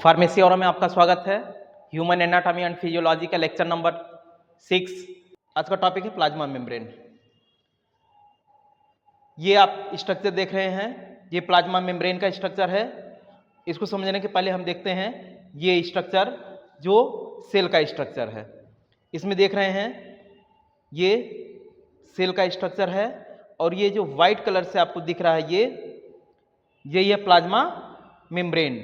Pharmacy और में आपका स्वागत है। ह्यूमन एनाटॉमी एंड फिजियोलॉजी का लेक्चर नंबर 6। आज का टॉपिक है प्लाज्मा मेम्ब्रेन। ये आप स्ट्रक्चर देख रहे हैं, ये प्लाज्मा मेम्ब्रेन का स्ट्रक्चर है। इसको समझने के पहले हम देखते हैं ये स्ट्रक्चर जो सेल का स्ट्रक्चर है। इसमें देख रहे हैं ये सेल का स्ट्रक्चर है और ये जो वाइट कलर से आपको दिख रहा है ये है प्लाज्मा मेम्ब्रेन।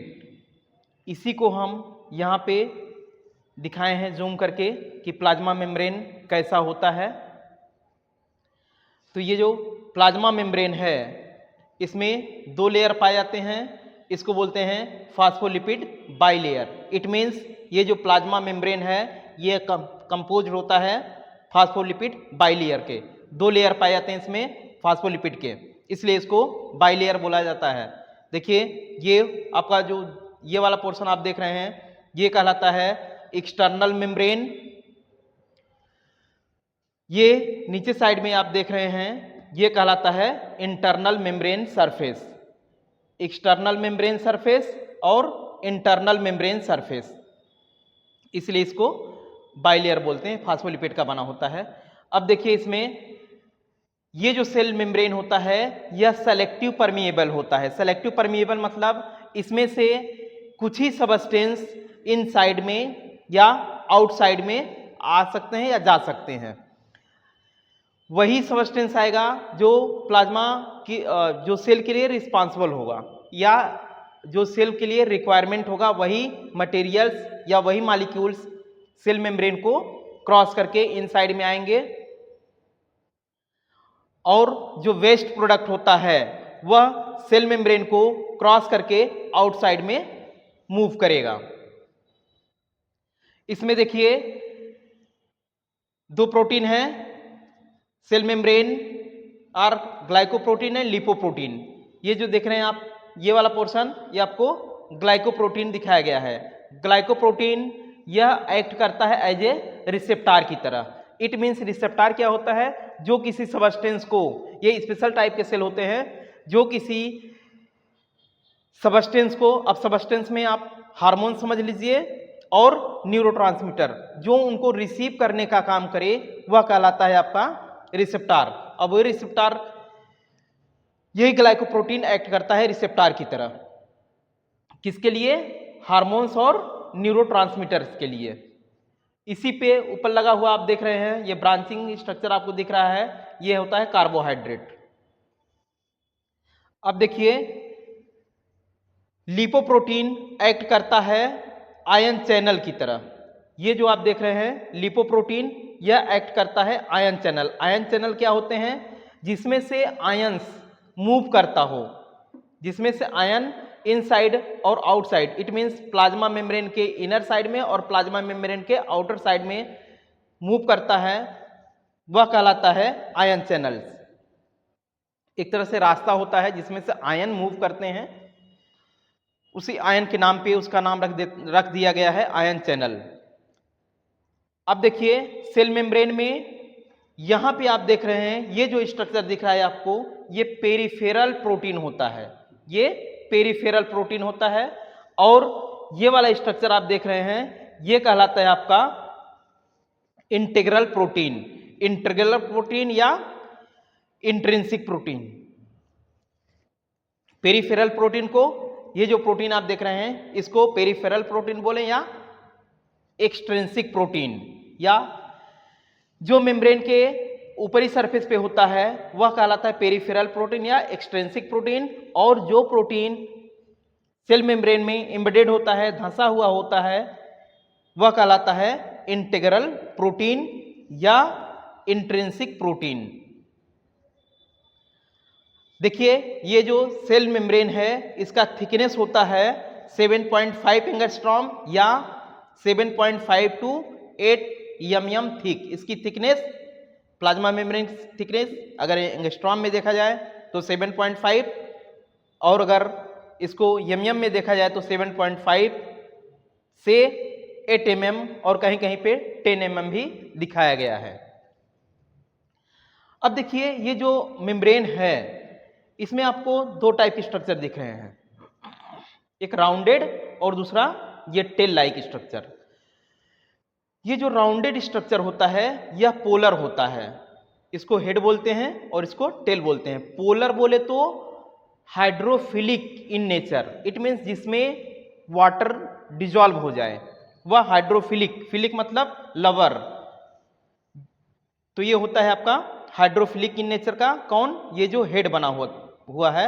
इसी को हम यहाँ पे दिखाए हैं जूम करके कि प्लाज्मा मेम्ब्रेन कैसा होता है। तो ये जो प्लाज्मा मेम्ब्रेन है इसमें दो लेयर पाए जाते हैं। इसको बोलते हैं फास्फोलिपिड बाइलेयर। इट मीन्स ये जो प्लाज्मा मेम्ब्रेन है ये कंपोज होता है फास्फोलिपिड बाइलेयर के। दो लेयर पाए जाते हैं इसमें फास्फोलिपिड के, इसलिए इसको बाइलेयर बोला जाता है। देखिए ये आपका जो ये वाला पोर्शन आप देख रहे हैं ये कहलाता है एक्सटर्नल मेम्ब्रेन। ये नीचे साइड में आप देख रहे हैं ये कहलाता है internal membrane surface. External membrane surface और इंटरनल मेम्ब्रेन सरफेस, इसलिए इसको बाइलेयर बोलते हैं, फास्फोलिपिड का बना होता है। अब देखिए इसमें ये जो सेल मेम्ब्रेन होता है यह सेलेक्टिव परमिएबल होता है। सेलेक्टिव परमिएबल मतलब इसमें से कुछ ही सबस्टेंस इनसाइड में या आउटसाइड में आ सकते हैं या जा सकते हैं। वही सबस्टेंस आएगा जो प्लाज्मा की जो सेल के लिए रिस्पांसिबल होगा या जो सेल के लिए रिक्वायरमेंट होगा, वही मटेरियल्स या वही मॉलिक्यूल्स सेल मेम्ब्रेन को क्रॉस करके इनसाइड में आएंगे और जो वेस्ट प्रोडक्ट होता है वह सेल मेम्ब्रेन को क्रॉस करके आउटसाइड में मूव करेगा। इसमें देखिए दो प्रोटीन है सेल मेम्ब्रेन और ग्लाइकोप्रोटीन है लिपोप्रोटीन। ये जो देख रहे हैं आप ये वाला पोर्शन ये आपको ग्लाइकोप्रोटीन दिखाया गया है। ग्लाइकोप्रोटीन यह एक्ट करता है एज ए रिसेप्टार की तरह। इट मीन्स रिसेप्टार क्या होता है, जो किसी सबस्टेंस को, ये स्पेशल टाइप के सेल होते हैं जो किसी सबस्टेंस को, अब सबस्टेंस में आप हार्मोन समझ लीजिए और न्यूरोट्रांसमीटर, जो उनको रिसीव करने का काम करे वह कहलाता है आपका रिसेप्टार। अब वही रिसेप्टार, यही ग्लाइकोप्रोटीन एक्ट करता है रिसेप्टार की तरह। किसके लिए? हार्मोन्स और न्यूरोट्रांसमीटर्स के लिए। इसी पे ऊपर लगा हुआ आप देख रहे हैं ये ब्रांचिंग स्ट्रक्चर आपको दिख रहा है, ये होता है कार्बोहाइड्रेट। अब देखिए लिपोप्रोटीन एक्ट करता है आयन चैनल की तरह। ये जो आप देख रहे हैं लिपोप्रोटीन यह एक्ट करता है आयन चैनल। आयन चैनल क्या होते हैं? जिसमें से आयंस मूव करता हो, जिसमें से आयन इनसाइड और outside, it means plasma membrane के इनर साइड में और प्लाज्मा मेम्ब्रेन के आउटर साइड में मूव करता है, वह कहलाता है आयन चैनल्स। एक तरह से रास्ता होता है जिसमें से आयन मूव करते हैं, उसी आयन के नाम पे उसका नाम रख दिया गया है आयन चैनल। अब देखिए सेल मेम्ब्रेन में यहां पे आप देख रहे हैं ये जो स्ट्रक्चर दिख रहा है आपको, ये पेरिफेरल प्रोटीन होता है। ये पेरिफेरल प्रोटीन होता है और ये वाला स्ट्रक्चर आप देख रहे हैं ये कहलाता है आपका इंटीग्रल प्रोटीन। इंटीग्रल प्रोटीन या इंट्रिंसिक प्रोटीन। पेरिफेरल प्रोटीन को, ये जो प्रोटीन आप देख रहे हैं इसको पेरिफेरल प्रोटीन बोले या एक्सट्रिंसिक प्रोटीन, या जो मेम्ब्रेन के ऊपरी सरफेस पे होता है वह कहलाता है पेरिफेरल प्रोटीन या एक्सट्रिंसिक प्रोटीन, और जो प्रोटीन सेल मेम्ब्रेन में एम्बेडेड होता है, धंसा हुआ होता है, वह कहलाता है इंटीग्रल प्रोटीन या इंट्रिंसिक प्रोटीन। देखिए ये जो सेल मेम्ब्रेन है इसका थिकनेस होता है 7.5 एंगस्ट्रॉम या 7.5 to 8 mm थिक। इसकी थिकनेस, प्लाज्मा मेम्ब्रेन थिकनेस अगर एंगस्ट्रॉम में देखा जाए तो 7.5, और अगर इसको mm में देखा जाए तो 7.5 से 8 mm और कहीं कहीं पे 10 mm भी दिखाया गया है। अब देखिए ये जो मेम्ब्रेन है इसमें आपको दो टाइप के स्ट्रक्चर दिख रहे हैं, एक राउंडेड और दूसरा ये टेल लाइक स्ट्रक्चर। ये जो राउंडेड स्ट्रक्चर होता है यह पोलर होता है, इसको हेड बोलते हैं और इसको टेल बोलते हैं। पोलर बोले तो hydrophilic in nature, it means जिसमें वाटर डिजॉल्व हो जाए वह हाइड्रोफिलिक, फिलिक मतलब लवर, तो ये होता है आपका हाइड्रोफिलिक इन नेचर का। कौन? ये जो हेड बना हुआ है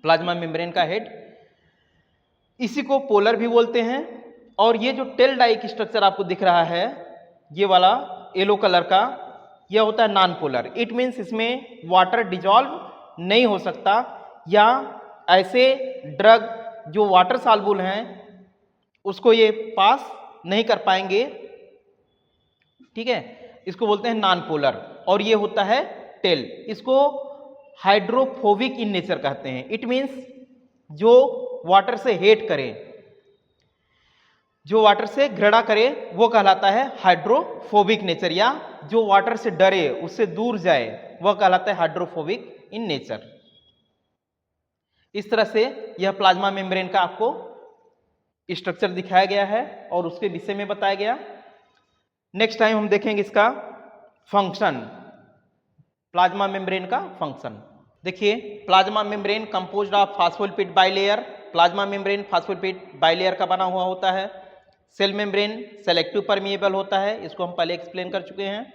प्लाज्मा मेम्ब्रेन का हेड, इसी को पोलर भी बोलते हैं। और ये जो टेल डाइक स्ट्रक्चर आपको दिख रहा है ये वाला येलो कलर का, यह होता है नॉन पोलर, इट मीन्स इसमें वाटर डिजॉल्व नहीं हो सकता, या ऐसे ड्रग जो वाटर सॉल्युबल हैं उसको ये पास नहीं कर पाएंगे, ठीक है, इसको बोलते हैं नॉन पोलर। और ये होता है टेल, इसको हाइड्रोफोबिक इन नेचर कहते हैं, इट मीन्स जो वाटर से हेट करे, जो वाटर से घृणा करे वो कहलाता है हाइड्रोफोबिक नेचर, या जो वाटर से डरे उससे दूर जाए वह कहलाता है हाइड्रोफोबिक इन नेचर। इस तरह से यह प्लाज्मा मेम्ब्रेन का आपको स्ट्रक्चर दिखाया गया है और उसके विषय में बताया गया। नेक्स्ट टाइम हम देखेंगे इसका फंक्शन, प्लाज्मा मेम्ब्रेन का फंक्शन। देखिए plasma membrane composed of phospholipid bilayer, plasma membrane phospholipid bilayer का बना हुआ होता है। सेल मेम्ब्रेन सेलेक्टिव परमिएबल होता है, इसको हम पहले एक्सप्लेन कर चुके हैं।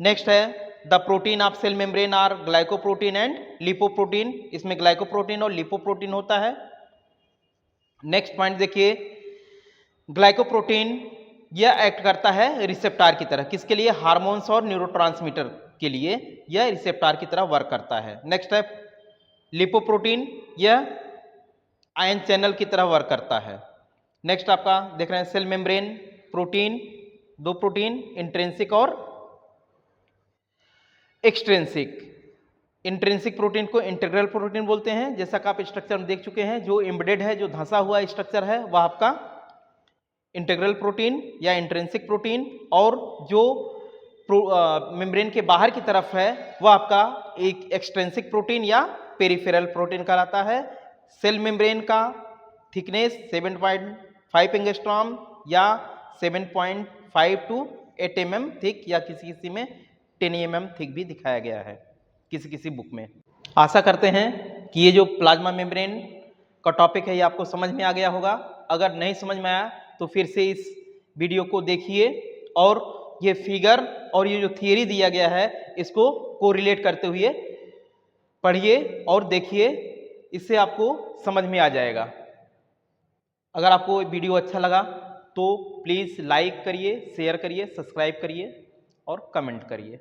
नेक्स्ट है the protein of cell membrane are glycoprotein and lipoprotein, इसमें ग्लाइकोप्रोटीन और लिपोप्रोटीन होता है। नेक्स्ट पॉइंट देखिए, ग्लाइकोप्रोटीन यह एक्ट करता है रिसेप्टार की तरह, किसके लिए? हार्मोन्स और न्यूरोट्रांसमीटर के लिए यह रिसेप्टार की तरह वर्क करता है। नेक्स्ट है लिपोप्रोटीन, यह आयन चैनल की तरह वर्क करता है। नेक्स्ट आपका देख रहे हैं सेल मेम्ब्रेन प्रोटीन, दो प्रोटीन, इंट्रिंसिक और एक्सट्रिंसिक। इंट्रिंसिक प्रोटीन को इंटीग्रल प्रोटीन बोलते हैं, जैसा कि आप स्ट्रक्चर में देख चुके हैं। जो एम्बेडेड है, जो धंसा हुआ स्ट्रक्चर है वह आपका इंटीग्रल प्रोटीन या इंट्रिंसिक प्रोटीन, और जो मेम्ब्रेन के बाहर की तरफ है वह आपका एक एक्सट्रिंसिक प्रोटीन या पेरिफेरल प्रोटीन कहलाता है। सेल मेम्ब्रेन का थिकनेस 7.5 एंगस्ट्रॉम या 7.5 to 8 mm थिक, या किसी किसी में 10 mm थिक भी दिखाया गया है किसी किसी बुक में। आशा करते हैं कि ये जो प्लाज्मा मेम्ब्रेन का टॉपिक है ये आपको समझ में आ गया होगा। अगर नहीं समझ में आया तो फिर से इस वीडियो को देखिए और ये फिगर और ये जो थियरी दिया गया है इसको कोरिलेट करते हुए पढ़िए और देखिए, इससे आपको समझ में आ जाएगा। अगर आपको वीडियो अच्छा लगा तो प्लीज़ लाइक करिए, शेयर करिए, सब्सक्राइब करिए और कमेंट करिए।